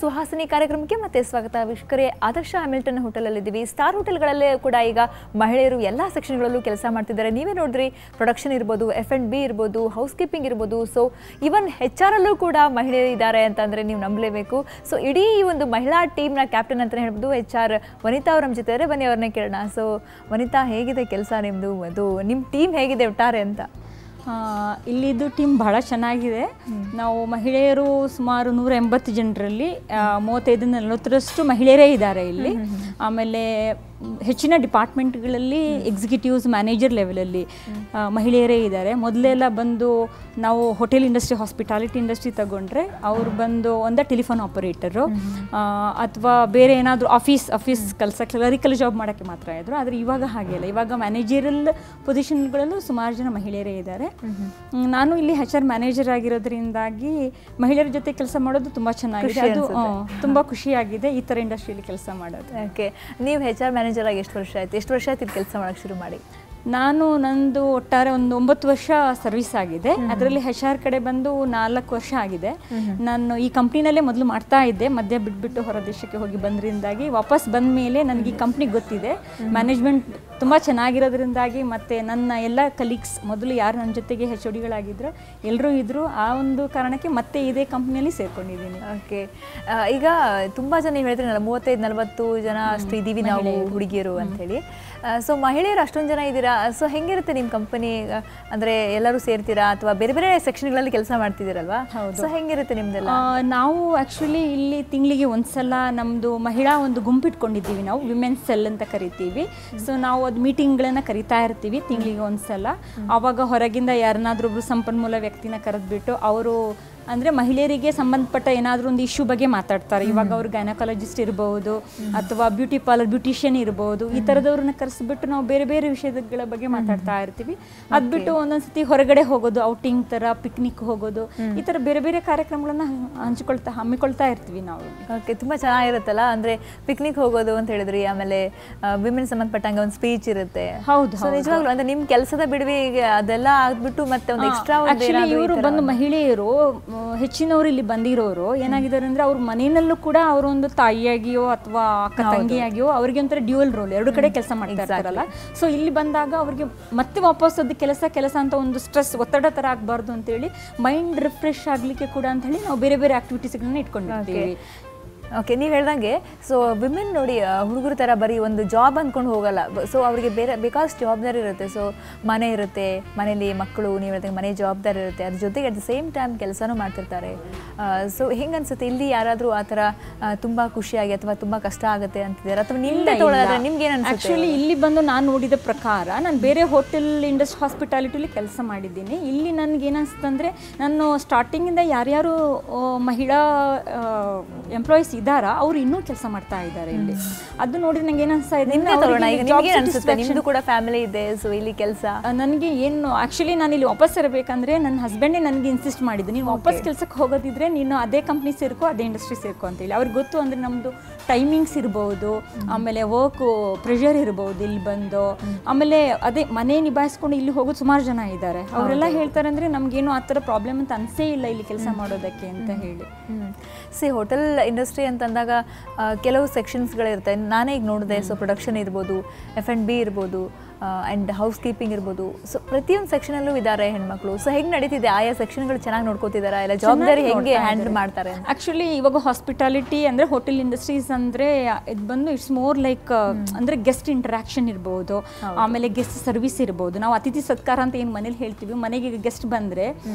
ಸುಹಾಸಿನಿ ಕಾರ್ಯಕ್ರಮಕ್ಕೆ ಮತ್ತೆ ಸ್ವಾಗತ ವೀಕ್ಷಕರೇ. ಆದರ್ಶ ಹ್ಯಾಮಿಲ್ಟನ್ ಹೋಟೆಲಲ್ಲಿ ಇದ್ದೀವಿ. ಸ್ಟಾರ್ ಹೋಟೆಲ್ಗಳಲ್ಲೇ ಕೂಡ ಈಗ ಮಹಿಳೆಯರು ಎಲ್ಲ ಸೆಕ್ಷನ್ಗಳಲ್ಲೂ ಕೆಲಸ ಮಾಡ್ತಿದ್ದಾರೆ. ನೀವೇ ನೋಡಿದ್ರಿ, ಪ್ರೊಡಕ್ಷನ್ ಇರ್ಬೋದು, F&B ಇರ್ಬೋದು, ಹೌಸ್ ಕೀಪಿಂಗ್ ಇರ್ಬೋದು, ಸೊ ಈವನ್ HR ಅಲ್ಲೂ ಕೂಡ ಮಹಿಳೆಯರು ಇದ್ದಾರೆ ಅಂತಂದರೆ ನೀವು ನಂಬಲೇಬೇಕು. ಸೊ ಇಡೀ ಈ ಒಂದು ಮಹಿಳಾ ಟೀಮ್ನ ಕ್ಯಾಪ್ಟನ್ ಅಂತಲೇ ಹೇಳ್ಬೋದು HR ವನಿತಾ ಅವ್ರ ನಮ್ಮ ಜೊತೆ ಇದ್ದಾರೆ. ಬನ್ನಿ ಅವ್ರನ್ನೇ ಕೇಳೋಣ. ಸೊ ವನಿತಾ, ಹೇಗಿದೆ ಕೆಲಸ ನಿಮ್ಮದು? ಅದು ನಿಮ್ಮ ಟೀಮ್ ಹೇಗಿದೆ ಒಟ್ಟಾರೆ ಅಂತ? ಇಲ್ಲಿದ್ದು ಟೀಮ್ ಬಹಳ ಚೆನ್ನಾಗಿದೆ. ನಾವು ಮಹಿಳೆಯರು ಸುಮಾರು 180 ಜನರಲ್ಲಿ 35-40ರಷ್ಟು ಮಹಿಳೆಯರೇ ಇದ್ದಾರೆ ಇಲ್ಲಿ. ಆಮೇಲೆ ಹೆಚ್ಚಿನ ಡಿಪಾರ್ಟ್ಮೆಂಟ್ಗಳಲ್ಲಿ ಎಕ್ಸಿಕ್ಯೂಟಿವ್ಸ್, ಮ್ಯಾನೇಜರ್ ಲೆವೆಲಲ್ಲಿ ಮಹಿಳೆಯರೇ ಇದ್ದಾರೆ. ಮೊದಲೆಲ್ಲ ಬಂದು ನಾವು ಹೋಟೆಲ್ ಇಂಡಸ್ಟ್ರಿ, ಹಾಸ್ಪಿಟಾಲಿಟಿ ಇಂಡಸ್ಟ್ರಿ ತಗೊಂಡ್ರೆ ಅವ್ರು ಬಂದು ಒಂದೇ ಟೆಲಿಫೋನ್ ಆಪರೇಟರು ಅಥವಾ ಬೇರೆ ಏನಾದರೂ ಆಫೀಸ್ ಕೆಲಸ, ಕ್ಲರಿಕಲ್ ಜಾಬ್ ಮಾಡೋಕ್ಕೆ ಮಾತ್ರ ಇದ್ರು. ಆದರೆ ಇವಾಗ ಹಾಗೆಲ್ಲ, ಇವಾಗ ಮ್ಯಾನೇಜರಲ್ ಪೊಸಿಷನ್ಗಳಲ್ಲೂ ಸುಮಾರು ಜನ ಮಹಿಳೆಯರೇ ಇದ್ದಾರೆ. ನಾನು ಇಲ್ಲಿ HR ಮ್ಯಾನೇಜರ್ ಆಗಿರೋದ್ರಿಂದಾಗಿ ಮಹಿಳೆಯರ ಜೊತೆ ಕೆಲಸ ಮಾಡೋದು ತುಂಬ ಚೆನ್ನಾಗಿದೆ. ಅದು ತುಂಬ ಖುಷಿಯಾಗಿದೆ ಈ ಥರ ಇಂಡಸ್ಟ್ರಿಯಲ್ಲಿ ಕೆಲಸ ಮಾಡೋದು. ಓಕೆ, ನೀವು HR ಮ್ಯಾನೇಜರ್ ಆಗಿ ಎಷ್ಟು ವರ್ಷ ಆಯ್ತು ಇದು ಕೆಲಸ ಮಾಡೋಕ್ಕೆ ಶುರು ಮಾಡಿ? ನಂದು ಒಟ್ಟಾರೆ ಒಂದು 9 ವರ್ಷ ಸರ್ವಿಸ್ ಆಗಿದೆ. ಅದರಲ್ಲಿ HR ಕಡೆ ಬಂದು 4 ವರ್ಷ ಆಗಿದೆ. ನಾನು ಈ ಕಂಪ್ನಿನಲ್ಲೇ ಮೊದಲು ಮಾಡ್ತಾ ಇದ್ದೆ, ಮಧ್ಯ ಬಿಟ್ಬಿಟ್ಟು ಹೊರ ದೇಶಕ್ಕೆ ಹೋಗಿ ಬಂದ್ರಿಂದಾಗಿ ವಾಪಸ್ ಬಂದ ಮೇಲೆ ನನಗೆ ಈ ಕಂಪ್ನಿ ಗೊತ್ತಿದೆ. ಮ್ಯಾನೇಜ್ಮೆಂಟ್ ತುಂಬ ಚೆನ್ನಾಗಿರೋದ್ರಿಂದಾಗಿ ಮತ್ತು ನನ್ನ ಎಲ್ಲ ಕಲೀಗ್ಸ್ ಮೊದಲು ಯಾರು ನನ್ನ ಜೊತೆಗೆ HODಗಳಾಗಿದ್ರು ಎಲ್ಲರೂ ಇದ್ದರು. ಆ ಒಂದು ಕಾರಣಕ್ಕೆ ಮತ್ತೆ ಇದೇ ಕಂಪ್ನಿಯಲ್ಲಿ ಸೇರ್ಕೊಂಡಿದ್ದೀನಿ. ಓಕೆ, ಈಗ ತುಂಬ ಜನ ನೀವು ಹೇಳಿದ್ರೆ 35-40 ಜನ ಅಷ್ಟು ಇದ್ದೀವಿ ನಾವು ಹುಡುಗಿಯರು ಅಂಥೇಳಿ. ಸೊ ಮಹಿಳೆಯರು ಅಷ್ಟೊಂದು ಜನ ಇದ್ದೀರಾ. ಸೊ ಹೆಂಗಿರುತ್ತೆ ನಿಮ್ಮ ಕಂಪನಿ? ಅಂದರೆ ಎಲ್ಲರೂ ಸೇರ್ತೀರಾ ಅಥವಾ ಬೇರೆ ಬೇರೆ ಸೆಕ್ಷನ್ಗಳಲ್ಲಿ ಕೆಲಸ ಮಾಡ್ತಿದ್ದೀರಲ್ವಾ? ಸೊ ಹೆಂಗಿರುತ್ತೆ ನಿಮ್ದೆಲ್ಲ? ನಾವು ಆ್ಯಕ್ಚುಲಿ ಇಲ್ಲಿ ತಿಂಗಳಿಗೆ ಒಂದ್ಸಲ ನಮ್ಮದು ಮಹಿಳಾ ಒಂದು ಗುಂಪಿಟ್ಕೊಂಡಿದ್ದೀವಿ. ನಾವು ವಿಮೆನ್ಸ್ ಸೆಲ್ ಅಂತ ಕರಿತೀವಿ. ಸೊ ನಾವು ಅದು ಮೀಟಿಂಗ್ಗಳನ್ನು ಕರಿತಾ ಇರ್ತೀವಿ ತಿಂಗಳಿಗೆ ಒಂದ್ಸಲ. ಆವಾಗ ಹೊರಗಿಂದ ಯಾರನ್ನಾದ್ರೂ ಒಬ್ರು ಸಂಪನ್ಮೂಲ ವ್ಯಕ್ತಿನ ಕರೆದ್ಬಿಟ್ಟು ಅವರು ಅಂದರೆ ಮಹಿಳೆಯರಿಗೆ ಸಂಬಂಧಪಟ್ಟ ಏನಾದರೂ ಒಂದು ಇಶ್ಯೂ ಬಗ್ಗೆ ಮಾತಾಡ್ತಾರೆ. ಇವಾಗ ಅವ್ರು ಗೈನಕಾಲಜಿಸ್ಟ್ ಇರ್ಬೋದು ಅಥವಾ ಬ್ಯೂಟಿ ಪಾರ್ಲರ್, ಬ್ಯೂಟಿಷಿಯನ್ ಇರ್ಬೋದು. ಈ ಥರದವ್ರನ್ನ ಕರೆಸಿಬಿಟ್ಟು ನಾವು ಬೇರೆ ಬೇರೆ ವಿಷಯಗಳ ಬಗ್ಗೆ ಮಾತಾಡ್ತಾ ಇರ್ತೀವಿ. ಅದು ಬಿಟ್ಟು ಒಂದೊಂದ್ಸತಿ ಹೊರಗಡೆ ಹೋಗೋದು, ಔಟಿಂಗ್ ಥರ, ಪಿಕ್ನಿಕ್ ಹೋಗೋದು, ಈ ಥರ ಬೇರೆ ಬೇರೆ ಕಾರ್ಯಕ್ರಮಗಳನ್ನ ಹಮ್ಮಿಕೊಳ್ತಾ ಇರ್ತೀವಿ ನಾವು. ಓಕೆ, ತುಂಬ ಚೆನ್ನಾಗಿರುತ್ತಲ್ಲ. ಅಂದರೆ ಪಿಕ್ನಿಕ್ ಹೋಗೋದು ಅಂತ ಹೇಳಿದ್ರಿ, ಆಮೇಲೆ ವಿಮೆನ್ ಸಂಬಂಧಪಟ್ಟಂಗೆ ಒಂದು ಸ್ಪೀಚ್ ಇರುತ್ತೆ. ಹೌದು, ನಿಜವಾಗ್ಲೂ ಅಂದರೆ ನಿಮ್ಮ ಕೆಲಸದ ಬಿಡುವೆ ಅದೆಲ್ಲ ಆಗ್ಬಿಟ್ಟು ಮತ್ತೆ ಒಂದು ಎಕ್ಸ್ಟ್ರಾ ಇವರು ಬಂದು ಮಹಿಳೆಯರು ಹೆಚ್ಚಿನವರು ಇಲ್ಲಿ ಬಂದಿರೋರು ಏನಾಗಿದ್ದಾರೆ ಅಂದರೆ ಅವ್ರ ಮನೆಯಲ್ಲೂ ಕೂಡ ಅವರೊಂದು ತಾಯಿಯಾಗಿಯೋ ಅಥವಾ ಅಕ್ಕ ತಂಗಿಯಾಗಿಯೋ ಅವ್ರಿಗೆ ಒಂಥರ ಡ್ಯೂಯಲ್ ರೋಲ್, ಎರಡು ಕಡೆ ಕೆಲಸ ಮಾಡ್ತಾ ಇರ್ತಾರಲ್ಲ. ಸೊ ಇಲ್ಲಿ ಬಂದಾಗ ಅವ್ರಿಗೆ ಮತ್ತೆ ವಾಪಸ್ ಅದು ಕೆಲಸ ಅಂತ ಒಂದು ಸ್ಟ್ರೆಸ್, ಒತ್ತಡ ಥರ ಆಗಬಾರ್ದು ಅಂತೇಳಿ ಮೈಂಡ್ ರಿಫ್ರೆಶ್ ಆಗಲಿಕ್ಕೆ ಕೂಡ ಅಂತ ಹೇಳಿ ನಾವು ಬೇರೆ ಬೇರೆ ಆಕ್ಟಿವಿಟೀಸ್ಗಳನ್ನ ಇಟ್ಕೊಂಡಿರ್ತೀವಿ. ಓಕೆ, ನೀವು ಹೇಳ್ದಂಗೆ ಸೊ ವಿಮೆನ್ ನೋಡಿ ಹುಡುಗರ ಥರ ಬರೀ ಒಂದು ಜಾಬ್ ಅಂದ್ಕೊಂಡು ಹೋಗಲ್ಲ. ಸೊ ಅವರಿಗೆ ಬೇರೆ ಬೇಕಾದಷ್ಟು ಜವಾಬ್ದಾರಿ ಇರುತ್ತೆ. ಸೊ ಮನೆ ಇರುತ್ತೆ, ಮನೇಲಿ ಮಕ್ಕಳು, ನೀವು ಹೇಳ್ದಂಗೆ ಮನೆ ಜವಾಬ್ದಾರಿ ಇರುತ್ತೆ, ಅದ್ರ ಜೊತೆಗೆ ಅಟ್ ದ ಸೇಮ್ ಟೈಮ್ ಕೆಲಸನೂ ಮಾಡ್ತಿರ್ತಾರೆ. ಸೊ ಹೆಂಗೆ ಅನ್ಸುತ್ತೆ ಇಲ್ಲಿ ಯಾರಾದರೂ ಆ ಥರ ತುಂಬ ಖುಷಿಯಾಗಿ ಅಥವಾ ತುಂಬ ಕಷ್ಟ ಆಗುತ್ತೆ ಅಂತಿದ್ದಾರೆ ಅಥವಾ ನಿಮ್ದೇ ತೊಗೊಳೋದ್ರೆ ನಿಮ್ಗೆ ಏನು ಅನ್ಸುತ್ತೆ? ಆ್ಯಕ್ಚುಲಿ ಇಲ್ಲಿ ಬಂದು ನಾನು ನೋಡಿದ ಪ್ರಕಾರ ನಾನು ಬೇರೆ ಹೋಟೆಲ್ ಇಂಡಸ್ಟ್ರಿ, ಹಾಸ್ಪಿಟಾಲಿಟಿಲಿ ಕೆಲಸ ಮಾಡಿದ್ದೀನಿ. ಇಲ್ಲಿ ನನಗೇನು ಅನಿಸ್ತಂದರೆ ನಾನು ಸ್ಟಾರ್ಟಿಂಗಿಂದ ಯಾರ್ಯಾರು ಮಹಿಳಾ ಎಂಪ್ಲಾಯೀಸ್ ಇದ್ದಾರಾ ಅವ್ರು ಇನ್ನೂ ಕೆಲಸ ಮಾಡ್ತಾ ಇದ್ದಾರೆ ಇಲ್ಲಿ. ಅದು ನೋಡಿ ನಂಗೆ ಏನು ಅನಿಸ್ತಾ ಇದೆ, ನಿಮ್ದು ಕೂಡ ಫ್ಯಾಮಿಲಿ ಇದೆ, ಸೊ ಇಲ್ಲಿ ಕೆಲಸ ನನಗೆ ಏನು ಆ್ಯಕ್ಚುಲಿ ನಾನು ಇಲ್ಲಿ ವಾಪಸ್ ಇರಬೇಕಂದ್ರೆ ನನ್ನ ಹಸ್ಬೆಂಡೇ ನನಗೆ ಇನ್ಸಿಸ್ಟ್ ಮಾಡಿದ್ದು, ನೀನು ವಾಪಸ್ ಕೆಲಸಕ್ಕೆ ಹೋಗೋದಿದ್ರೆ ನೀನು ಅದೇ ಕಂಪ್ನಿ ಸೇರ್ಕೋ, ಅದೇ ಇಂಡಸ್ಟ್ರಿ ಸೇರ್ಕೋ ಅಂತೇಳಿ. ಅವ್ರಿಗೆ ಗೊತ್ತು ಅಂದರೆ ನಮ್ಮದು ಟೈಮಿಂಗ್ಸ್ ಇರ್ಬೋದು, ಆಮೇಲೆ ವರ್ಕು ಪ್ರೆಷರ್ ಇರ್ಬೋದು ಇಲ್ಲಿ ಬಂದು, ಆಮೇಲೆ ಅದೇ ಮನೆ ನಿಭಾಯಿಸ್ಕೊಂಡು ಇಲ್ಲಿ ಹೋಗೋದು ಸುಮಾರು ಜನ ಇದ್ದಾರೆ. ಅವರೆಲ್ಲ ಹೇಳ್ತಾರೆ ಅಂದರೆ ನಮಗೇನು ಆ ಥರ ಪ್ರಾಬ್ಲಮ್ ಅಂತ ಅನಿಸೇ ಇಲ್ಲ ಇಲ್ಲಿ ಕೆಲಸ ಮಾಡೋದಕ್ಕೆ ಅಂತ ಹೇಳಿ. ಹೋಟೆಲ್ ಇಂಡಸ್ಟ್ರಿ ಅಂತಂದಾಗ ಕೆಲವು ಸೆಕ್ಷನ್ಸ್ಗಳಿರುತ್ತೆ. ನಾನೇ ಈಗ ನೋಡಿದೆ, ಸೊ ಪ್ರೊಡಕ್ಷನ್ ಇರ್ಬೋದು, F&B ಇರ್ಬೋದು, ಆ್ಯಂಡ್ ಹೌಸ್ ಕೀಪಿಂಗ್ ಇರ್ಬೋದು. ಸೊ ಪ್ರತಿಯೊಂದು ಸೆಕ್ಷನಲ್ಲೂ ಇದ್ದಾರೆ ಹೆಣ್ಮಕ್ಳು. ಸೊ ಹೆಂಗೆ ನಡೀತಿದೆ? ಆಯಾ ಸೆಕ್ಷನ್ಗಳು ಚೆನ್ನಾಗಿ ನೋಡ್ಕೋತಿದ್ದಾರೆ, ಇಲ್ಲ ಜವಾಬ್ದಾರಿ ಹೆಂಗೆ ಹ್ಯಾಂಡಲ್ ಮಾಡ್ತಾರೆ? ಆ್ಯಕ್ಚುಲಿ ಇವಾಗ ಹಾಸ್ಪಿಟಾಲಿಟಿ ಅಂದರೆ ಹೋಟೆಲ್ ಇಂಡಸ್ಟ್ರೀಸ್ ಅಂದರೆ ಇದು ಬಂದು ಇಟ್ಸ್ ಮೋರ್ ಲೈಕ್ ಅಂದರೆ ಗೆಸ್ಟ್ ಇಂಟ್ರಾಕ್ಷನ್ ಇರ್ಬೋದು, ಆಮೇಲೆ ಗೆಸ್ಟ್ ಸರ್ವಿಸ್ ಇರ್ಬೋದು. ನಾವು ಅತಿಥಿ ಸತ್ಕಾರ ಅಂತ ಏನು ಮನೇಲಿ ಹೇಳ್ತೀವಿ, ಮನೆಗೆ ಗೆಸ್ಟ್ ಬಂದರೆ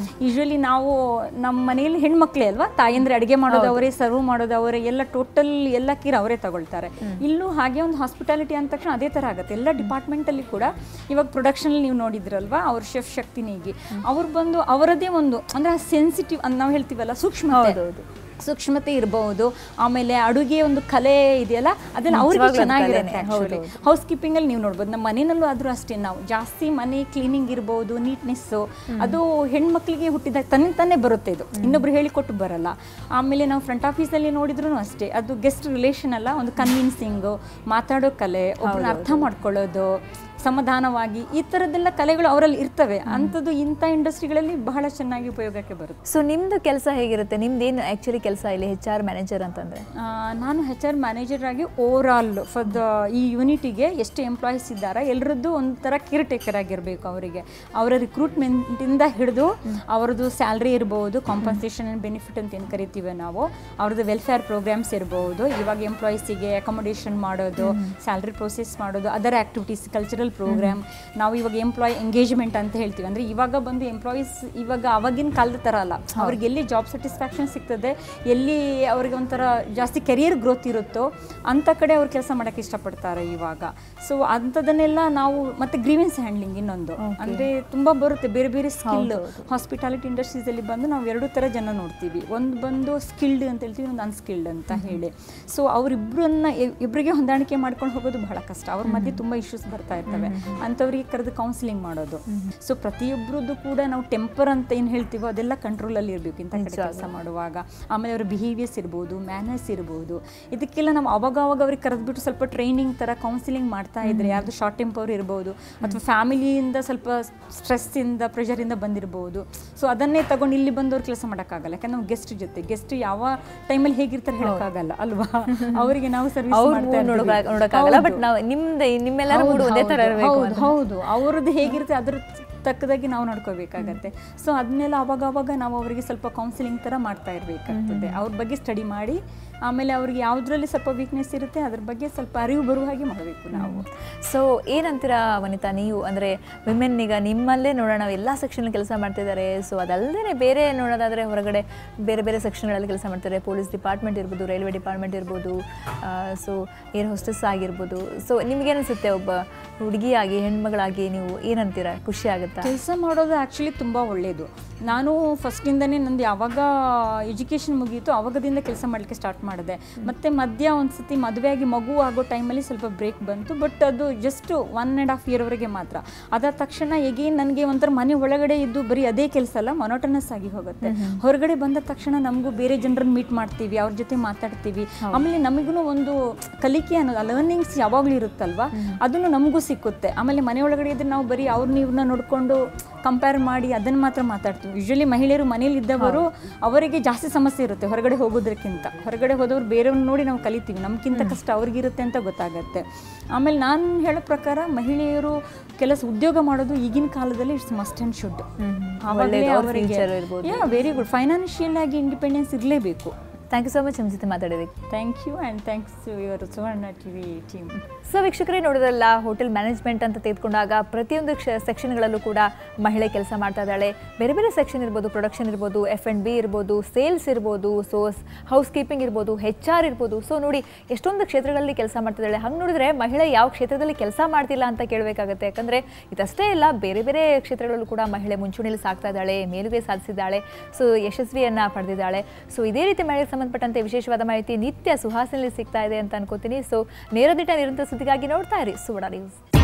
ಯೂಶ್ವಲಿ ನಾವು ನಮ್ಮ ಮನೇಲಿ ಹೆಣ್ಮಕ್ಳೇ ಅಲ್ವಾ, ತಾಯಂದ್ರೆ ಅಡುಗೆ ಮಾಡೋದು ಅವರೇ, ಸರ್ವ್ ಮಾಡೋದು ಅವರೇ, ಎಲ್ಲ ಟೋಟಲ್ ಎಲ್ಲ ಕೀರ್ ಅವರೇ ತಗೊಳ್ತಾರೆ. ಇಲ್ಲೂ ಹಾಗೆ ಒಂದು ಹಾಸ್ಪಿಟಾಲಿಟಿ ಅಂದ ತಕ್ಷಣ ಅದೇ ಥರ ಆಗುತ್ತೆ. ಎಲ್ಲ ಡಿಪಾರ್ಟ್ಮೆಂಟಲ್ಲಿ ಕೂಡ ಇವಾಗ ಪ್ರೊಡಕ್ಷನ್ ನೀವು ನೋಡಿದ್ರಲ್ವಾ, ಅವ್ರ ಶೆಫ್ ಶಕ್ತಿನಿಗೆ ಅವ್ರು ಬಂದು ಅವರದೇ ಒಂದು ಅಂದರೆ ಸೆನ್ಸಿಟಿವ್ ಅಂತ ನಾವು ಹೇಳ್ತೀವಲ್ಲ, ಸೂಕ್ಷ್ಮತೆ ಇರಬಹುದು. ಆಮೇಲೆ ಅಡುಗೆ ಒಂದು ಕಲೆ ಇದೆಯಲ್ಲ, ಅದನ್ನು ಅವ್ರಿಗೆ ಚೆನ್ನಾಗಿರುತ್ತೆ. ಹೌಸ್ ಕೀಪಿಂಗಲ್ಲಿ ನೀವು ನೋಡ್ಬೋದು, ನಮ್ಮ ಮನೆಯಲ್ಲೂ ಆದರೂ ಅಷ್ಟೇ, ನಾವು ಜಾಸ್ತಿ ಮನೆ ಕ್ಲೀನಿಂಗ್ ಇರ್ಬೋದು, ನೀಟ್ನೆಸ್ಸು, ಅದು ಹೆಣ್ಮಕ್ಳಿಗೆ ಹುಟ್ಟಿದಾಗ ತಾನೇ ಬರುತ್ತೆ. ಇದು ಇನ್ನೊಬ್ರು ಹೇಳಿಕೊಟ್ಟು ಬರಲ್ಲ. ಆಮೇಲೆ ನಾವು ಫ್ರಂಟ್ ಆಫೀಸಲ್ಲಿ ನೋಡಿದ್ರೂ ಅಷ್ಟೇ, ಅದು ಗೆಸ್ಟ್ ರಿಲೇಷನ್ ಅಲ್ಲ, ಒಂದು ಕನ್ವಿನ್ಸಿಂಗು, ಮಾತಾಡೋ ಕಲೆ, ಒಬ್ಬರನ್ನ ಅರ್ಥ ಮಾಡ್ಕೊಳ್ಳೋದು. ಸಮಾಧಾನವಾಗಿ ಈ ಥರದ್ದೆಲ್ಲ ಕಲೆಗಳು ಅವರಲ್ಲಿ ಇರ್ತವೆ. ಅಂಥದ್ದು ಇಂಥ ಇಂಡಸ್ಟ್ರಿಗಳಲ್ಲಿ ಬಹಳ ಚೆನ್ನಾಗಿ ಉಪಯೋಗಕ್ಕೆ ಬರುತ್ತೆ. ಸೊ ನಿಮ್ಮದು ಕೆಲಸ ಹೇಗಿರುತ್ತೆ? ನಿಮ್ದೇನು ಆ್ಯಕ್ಚುಲಿ ಕೆಲಸ ಇಲ್ಲಿ HR ಮ್ಯಾನೇಜರ್ ಅಂತಂದರೆ? ನಾನು HR ಮ್ಯಾನೇಜರ್ ಆಗಿ ಓವರ್ ಆಲ್ ಫಾರ್ ದ ಈ ಯೂನಿಟಿಗೆ ಎಷ್ಟು ಎಂಪ್ಲಾಯೀಸ್ ಇದ್ದಾರೆ ಎಲ್ಲರದ್ದು ಒಂಥರ ಕೇರ್ ಟೇಕರ್ ಆಗಿರಬೇಕು. ಅವರಿಗೆ ಅವರ ರಿಕ್ರೂಟ್ಮೆಂಟಿಂದ ಹಿಡಿದು ಅವ್ರದ್ದು ಸ್ಯಾಲ್ರಿ ಇರ್ಬೋದು, ಕಾಂಪನ್ಸೇಷನ್ ಆ್ಯಂಡ್ ಬೆನಿಫಿಟ್ ಅಂತ ಏನು ಕರಿತೀವಿ ನಾವು, ಅವ್ರದ್ದು ವೆಲ್ಫೇರ್ ಪ್ರೋಗ್ರಾಮ್ಸ್ ಇರ್ಬೋದು, ಇವಾಗ ಎಂಪ್ಲಾಯೀಸಿಗೆ ಅಕಾಮಡೇಷನ್ ಮಾಡೋದು, ಸ್ಯಾಲ್ರಿ ಪ್ರೊಸೆಸ್ ಮಾಡೋದು, ಅದರ್ ಆ್ಯಕ್ಟಿವಿಟೀಸ್, ಕಲ್ಚರಲ್ ಪ್ರೋಗ್ರಾಮ್. ನಾವು ಇವಾಗ ಎಂಪ್ಲಾಯ್ ಎಂಗೇಜ್ಮೆಂಟ್ ಅಂತ ಹೇಳ್ತೀವಿ. ಅಂದರೆ ಇವಾಗ ಬಂದು ಎಂಪ್ಲಾಯೀಸ್ ಇವಾಗ ಅವಾಗಿನ ಕಾಲದ ಥರ ಅಲ್ಲ, ಅವ್ರಿಗೆ ಎಲ್ಲಿ ಜಾಬ್ ಸ್ಯಾಟಿಸ್ಫ್ಯಾಕ್ಷನ್ ಸಿಗ್ತದೆ, ಎಲ್ಲಿ ಅವ್ರಿಗೆ ಒಂಥರ ಜಾಸ್ತಿ ಕೆರಿಯರ್ ಗ್ರೋತ್ ಇರುತ್ತೋ ಅಂಥ ಕಡೆ ಅವ್ರು ಕೆಲಸ ಮಾಡೋಕ್ಕೆ ಇಷ್ಟಪಡ್ತಾರೆ ಇವಾಗ. ಸೊ ಅಂಥದನ್ನೆಲ್ಲ ನಾವು ಮತ್ತು ಗ್ರೀವೆನ್ಸ್ ಹ್ಯಾಂಡ್ಲಿಂಗ್ ಇನ್ನೊಂದು ಅಂದರೆ ತುಂಬ ಬರುತ್ತೆ ಬೇರೆ ಬೇರೆ ಸ್ಕಿಲ್. ಹಾಸ್ಪಿಟಾಲಿಟಿ ಇಂಡಸ್ಟ್ರೀಸಲ್ಲಿ ಬಂದು ನಾವು 2 ಥರ ಜನ ನೋಡ್ತೀವಿ. ಒಂದು ಬಂದು ಸ್ಕಿಲ್ಡ್ ಅಂತ ಹೇಳ್ತೀವಿ, ಒಂದು ಅನ್ಸ್ಕಿಲ್ಡ್ ಅಂತ ಹೇಳಿ. ಸೊ ಇಬ್ಬರಿಗೆ ಹೊಂದಾಣಿಕೆ ಮಾಡ್ಕೊಂಡು ಹೋಗೋದು ಬಹಳ ಕಷ್ಟ. ಅವ್ರ ಮಧ್ಯೆ ತುಂಬ ಇಶ್ಯೂಸ್ ಬರ್ತಾ ಇರ್ತವೆ. ಅಂಥವ್ರಿಗೆ ಕರೆದು ಕೌನ್ಸಿಲಿಂಗ್ ಮಾಡೋದು. ಸೊ ಪ್ರತಿಯೊಬ್ಬರದ್ದು ಕೂಡ ನಾವು ಟೆಂಪರ್ ಅಂತ ಏನು ಹೇಳ್ತೀವೋ ಅದೆಲ್ಲ ಕಂಟ್ರೋಲಲ್ಲಿ ಇರಬೇಕು ಇಂಥ ಕಡೆ ಕೆಲಸ ಮಾಡುವಾಗ. ಆಮೇಲೆ ಅವರ ಬಿಹೇವಿಯರ್ಸ್ ಇರ್ಬೋದು, ಮ್ಯಾನರ್ಸ್ ಇರ್ಬೋದು, ಇದಕ್ಕೆಲ್ಲ ನಾವು ಅವಾಗ ಅವ್ರಿಗೆ ಕರೆದ್ಬಿಟ್ಟು ಸ್ವಲ್ಪ ಟ್ರೈನಿಂಗ್ ಥರ ಕೌನ್ಸಿಲಿಂಗ್ ಮಾಡ್ತಾ ಇದ್ರೆ, ಯಾರ್ದು ಶಾರ್ಟ್ ಟೆಂಪರ್ ಇರ್ಬೋದು ಅಥವಾ ಫ್ಯಾಮಿಲಿಯಿಂದ ಸ್ವಲ್ಪ ಸ್ಟ್ರೆಸ್ಸಿಂದ ಪ್ರೆಷರಿಂದ ಬಂದಿರ್ಬೋದು. ಸೊ ಅದನ್ನೇ ತಗೊಂಡು ಇಲ್ಲಿ ಬಂದವ್ರು ಕೆಲಸ ಮಾಡೋಕ್ಕಾಗಲ್ಲ. ಯಾಕಂದ್ರೆ ನಾವು ಗೆಸ್ಟ್ ಯಾವ ಟೈಮಲ್ಲಿ ಹೇಗಿರ್ತಾರೆ ಹೇಳೋಕ್ಕಾಗಲ್ಲ ಅಲ್ವಾ. ಅವರಿಗೆ ನಾವು ಸರ್ವಿಸ್ ನೋಡೋಕ್ಕಾಗಲ್ಲ, ಬಟ್ ನಾವು ನಿಮ್ಮೆಲ್ಲರ ಮೂಡ್ ಒಂದೇ ಥರ ಇರಬೇಕು. ಹೌದು, ಅವ್ರದ್ದು ಹೇಗಿರುತ್ತೆ ಅದ್ರ ತಕ್ಕದಾಗಿ ನಾವು ನೋಡ್ಕೋಬೇಕಾಗತ್ತೆ. ಸೊ ಅದನ್ನೆಲ್ಲ ಅವಾಗ ನಾವು ಅವರಿಗೆ ಸ್ವಲ್ಪ ಕೌನ್ಸಿಲಿಂಗ್ ಥರ ಮಾಡ್ತಾ ಇರಬೇಕಾಗ್ತದೆ. ಅವ್ರ ಬಗ್ಗೆ ಸ್ಟಡಿ ಮಾಡಿ ಆಮೇಲೆ ಅವ್ರಿಗೆ ಯಾವುದ್ರಲ್ಲಿ ಸ್ವಲ್ಪ ವೀಕ್ನೆಸ್ ಇರುತ್ತೆ ಅದ್ರ ಬಗ್ಗೆ ಸ್ವಲ್ಪ ಅರಿವು ಬರುವ ಹಾಗೆ ಮಾಡಬೇಕು ನಾವು. ಸೊ ಏನಂತೀರಾ ವನಿತಾ, ನೀವು ಅಂದರೆ ವಿಮೆನ್ ಈಗ ನಿಮ್ಮಲ್ಲೇ ನೋಡೋಣ ಎಲ್ಲ ಸೆಕ್ಷನ್ ಕೆಲಸ ಮಾಡ್ತಿದ್ದಾರೆ. ಸೊ ಅದಲ್ಲದೆ ಬೇರೆ ನೋಡೋದಾದರೆ ಹೊರಗಡೆ ಬೇರೆ ಬೇರೆ ಸೆಕ್ಷನ್ಗಳಲ್ಲಿ ಕೆಲಸ ಮಾಡ್ತಾರೆ. ಪೊಲೀಸ್ ಡಿಪಾರ್ಟ್ಮೆಂಟ್ ಇರ್ಬೋದು, ರೈಲ್ವೆ ಡಿಪಾರ್ಟ್ಮೆಂಟ್ ಇರ್ಬೋದು, ಸೊ ಏರ್ ಹೋಸ್ಟೆಸ್ ಆಗಿರ್ಬೋದು. ಸೊ ನಿಮಗೇನಿಸುತ್ತೆ ಒಬ್ಬ ಹುಡುಗಿಯಾಗಿ ಹೆಣ್ಮಗಳಾಗಿ ನೀವು ಏನಂತೀರಾ? ಖುಷಿ ಆಗುತ್ತಾ? ಕೆಲಸ ಮಾಡೋದು ಆ್ಯಕ್ಚುಲಿ ತುಂಬ ಒಳ್ಳೆಯದು. ನಾನು ಫಸ್ಟಿಂದನೇ ನಂದು ಯಾವಾಗ ಎಜುಕೇಷನ್ ಮುಗೀತು ಆವಾಗದಿಂದ ಕೆಲಸ ಮಾಡಲಿಕ್ಕೆ ಸ್ಟಾರ್ಟ್ ಮಾಡಿದೆ. ಮತ್ತು ಮಧ್ಯ ಒಂದು ಸತಿ ಮದುವೆಯಾಗಿ ಮಗು ಆಗೋ ಟೈಮಲ್ಲಿ ಸ್ವಲ್ಪ ಬ್ರೇಕ್ ಬಂತು. ಬಟ್ ಅದು ಜಸ್ಟ್ 1.5 ಇಯರ್ವರೆಗೆ ಮಾತ್ರ. ಅದಾದ ತಕ್ಷಣ ಎಗೇನ್ ನನಗೆ ಒಂಥರ ಮನೆ ಒಳಗಡೆ ಇದ್ದು ಬರೀ ಅದೇ ಕೆಲಸ ಅಲ್ಲ, ಮೊನೋಟನಸ್ ಆಗಿ ಹೋಗುತ್ತೆ. ಹೊರಗಡೆ ಬಂದ ತಕ್ಷಣ ನಮಗೂ ಬೇರೆ ಜನರನ್ನು ಮೀಟ್ ಮಾಡ್ತೀವಿ, ಅವ್ರ ಜೊತೆ ಮಾತಾಡ್ತೀವಿ. ಆಮೇಲೆ ನಮಗೂ ಒಂದು ಕಲಿಕೆ ಅನ್ನೋದು ಲರ್ನಿಂಗ್ಸ್ ಯಾವಾಗಲೂ ಇರುತ್ತಲ್ವ, ಅದನ್ನು ನಮಗೂ ಸಿಕ್ಕುತ್ತೆ. ಆಮೇಲೆ ಮನೆ ಒಳಗಡೆ ಇದ್ರೆ ನಾವು ಬರೀ ಅವ್ರನ್ನ ಇವ್ರನ್ನ ನೋಡಿಕೊಂಡು ಕಂಪೇರ್ ಮಾಡಿ ಅದನ್ನು ಮಾತ್ರ ಮಾತಾಡ್ತೀವಿ. ಯೂಶ್ವಲಿ ಮಹಿಳೆಯರು ಮನೇಲಿ ಇದ್ದವರು ಅವರಿಗೆ ಜಾಸ್ತಿ ಸಮಸ್ಯೆ ಇರುತ್ತೆ ಹೊರಗಡೆ ಹೋಗೋದಕ್ಕಿಂತ. ಹೊರಗಡೆ ಹೋದವ್ರು ಬೇರೆಯವ್ರನ್ನ ನೋಡಿ ನಾವು ಕಲಿತೀವಿ, ನಮ್ಗಿಂತ ಕಷ್ಟ ಅವ್ರಿಗಿರುತ್ತೆ ಅಂತ ಗೊತ್ತಾಗತ್ತೆ. ಆಮೇಲೆ ನಾನು ಹೇಳೋ ಪ್ರಕಾರ ಮಹಿಳೆಯರು ಉದ್ಯೋಗ ಮಾಡೋದು ಈಗಿನ ಕಾಲದಲ್ಲಿ ಇಟ್ಸ್ ಮಸ್ಟ್ ಆ್ಯಂಡ್ ಶುಡ್. ಆವಾಗಲೇ ಅವರಿಗೆ ವೆರಿ ಗುಡ್ ಫೈನಾನ್ಷಿಯಲ್ ಆಗಿ ಇಂಡಿಪೆಂಡೆನ್ಸ್ ಇರಲೇಬೇಕು. ಥ್ಯಾಂಕ್ ಯು ಸೊ ಮಚ್ ನಮ್ಮ ಜೊತೆ ಮಾತಾಡೋದಕ್ಕೆ. Thank you and thanks to your Suvarna TV team. So ವೀಕ್ಷಕರೇ ನೋಡೋದಲ್ಲ, ಹೋಟೆಲ್ ಮ್ಯಾನೇಜ್ಮೆಂಟ್ ಅಂತ ತೆಗೆದುಕೊಂಡಾಗ ಪ್ರತಿಯೊಂದು ಸೆಕ್ಷನ್ಗಳಲ್ಲೂ ಕೂಡ ಮಹಿಳೆ ಕೆಲಸ ಮಾಡ್ತಾ ಇದ್ದಾಳೆ. ಬೇರೆ ಬೇರೆ ಸೆಕ್ಷನ್ ಇರ್ಬೋದು, ಪ್ರೊಡಕ್ಷನ್ ಇರ್ಬೋದು, F&B ಇರ್ಬೋದು, ಸೇಲ್ಸ್ ಇರ್ಬೋದು, ಸೊ ಹೌಸ್ ಕೀಪಿಂಗ್ ಇರ್ಬೋದು, HR ಇರ್ಬೋದು. ಸೊ ನೋಡಿ ಎಷ್ಟೊಂದು ಕ್ಷೇತ್ರಗಳಲ್ಲಿ ಕೆಲಸ ಮಾಡ್ತಿದ್ದಾಳೆ. ಹಂಗೆ ನೋಡಿದ್ರೆ ಮಹಿಳೆ ಯಾವ ಕ್ಷೇತ್ರದಲ್ಲಿ ಕೆಲಸ ಮಾಡ್ತಿಲ್ಲ ಅಂತ ಕೇಳಬೇಕಾಗುತ್ತೆ. ಯಾಕಂದರೆ ಇದಷ್ಟೇ ಇಲ್ಲ, ಬೇರೆ ಬೇರೆ ಕ್ಷೇತ್ರಗಳಲ್ಲೂ ಕೂಡ ಮಹಿಳೆ ಮುಂಚೂಣಿಯಲ್ಲಿ ಸಾಗ್ತಾ ಇದ್ದಾಳೆ, ಮೇಲುಗೈ ಸಾಧಿಸಿದ್ದಾಳೆ, ಸೊ ಯಶಸ್ವಿಯನ್ನು ಪಡೆದಿದ್ದಾಳೆ. ಸೊ ಇದೇ ರೀತಿ ಮಹಿಳೆಗೆ ಸಂಬಂಧಪಟ್ಟಂತೆ ವಿಶೇಷವಾದ ಮಾಹಿತಿ ನಿತ್ಯ ಸುಹಾಸಿನಲ್ಲಿ ಸಿಗ್ತಾ ಇದೆ ಅಂತ ಅನ್ಕೋತೀನಿ. ಸೊ ನೇರದಿಟ್ಟ ನಿರಂತರ ಸುದ್ದಿಗಾಗಿ ನೋಡ್ತಾ ಇರಿ ಸುವರ್ಣ ನ್ಯೂಸ್.